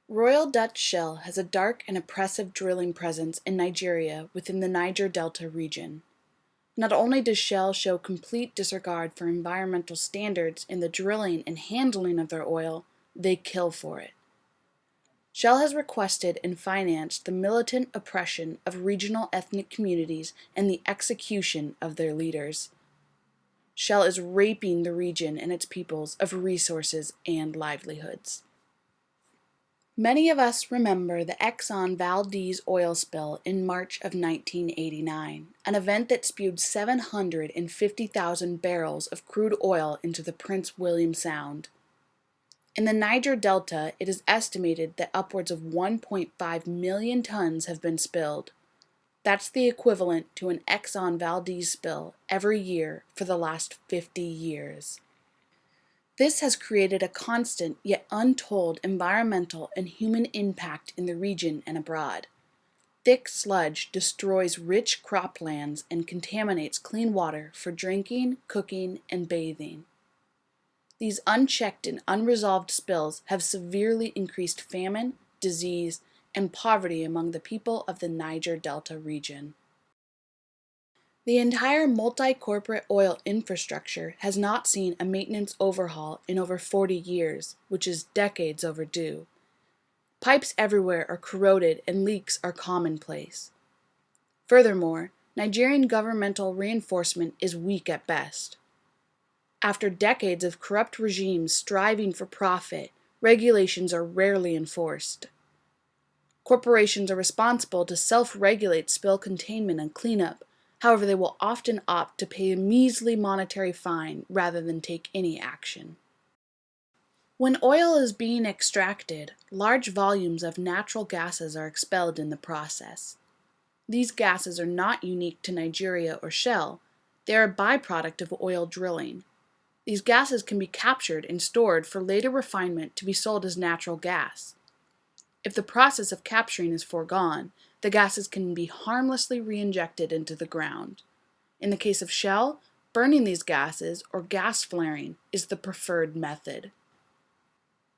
Royal Dutch Shell has a dark and oppressive drilling presence in Nigeria within the Niger Delta region. Not only does Shell show complete disregard for environmental standards in the drilling and handling of their oil, they kill for it. Shell has requested and financed the militant oppression of regional ethnic communities and the execution of their leaders. Shell is raping the region and its peoples of resources and livelihoods. Many of us remember the Exxon Valdez oil spill in March of 1989, an event that spewed 750,000 barrels of crude oil into the Prince William Sound. In the Niger Delta, it is estimated that upwards of 1.5 million tons have been spilled. That's the equivalent to an Exxon Valdez spill every year for the last 50 years. This has created a constant yet untold environmental and human impact in the region and abroad. Thick sludge destroys rich croplands and contaminates clean water for drinking, cooking, and bathing. These unchecked and unresolved spills have severely increased famine, disease, and poverty among the people of the Niger Delta region. The entire multi-corporate oil infrastructure has not seen a maintenance overhaul in over 40 years, which is decades overdue. Pipes everywhere are corroded and leaks are commonplace. Furthermore, Nigerian governmental reinforcement is weak at best. After decades of corrupt regimes striving for profit, regulations are rarely enforced. Corporations are responsible to self-regulate spill containment and cleanup. However, they will often opt to pay a measly monetary fine rather than take any action. When oil is being extracted, large volumes of natural gases are expelled in the process. These gases are not unique to Nigeria or Shell. They are a byproduct of oil drilling. These gases can be captured and stored for later refinement to be sold as natural gas. If the process of capturing is foregone, the gases can be harmlessly reinjected into the ground. In the case of Shell, burning these gases, or gas flaring, is the preferred method.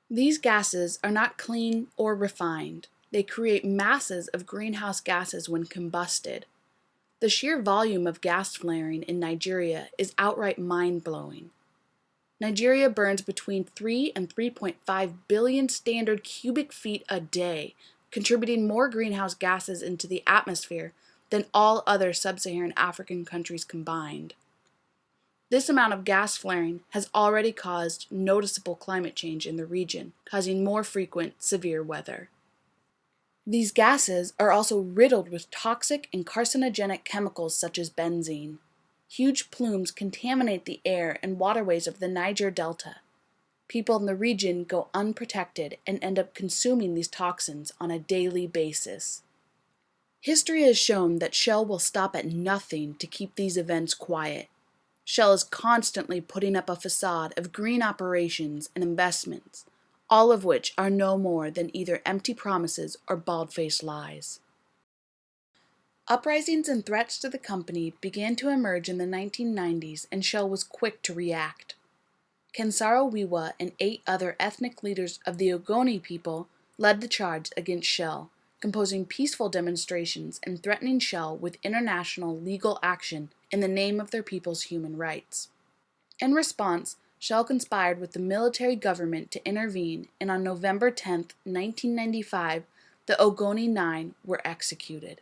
These gases are not clean or refined. They create masses of greenhouse gases when combusted. The sheer volume of gas flaring in Nigeria is outright mind-blowing. Nigeria burns between 3 and 3.5 billion standard cubic feet a day, contributing more greenhouse gases into the atmosphere than all other sub-Saharan African countries combined. This amount of gas flaring has already caused noticeable climate change in the region, causing more frequent, severe weather. These gases are also riddled with toxic and carcinogenic chemicals such as benzene. Huge plumes contaminate the air and waterways of the Niger Delta. People in the region go unprotected and end up consuming these toxins on a daily basis. History has shown that Shell will stop at nothing to keep these events quiet. Shell is constantly putting up a facade of green operations and investments, all of which are no more than either empty promises or bald-faced lies. Uprisings and threats to the company began to emerge in the 1990s, and Shell was quick to react. Kensaro Wiwa and 8 other ethnic leaders of the Ogoni people led the charge against Shell, composing peaceful demonstrations and threatening Shell with international legal action in the name of their people's human rights. In response, Shell conspired with the military government to intervene, and on November 10, 1995, the Ogoni 9 were executed.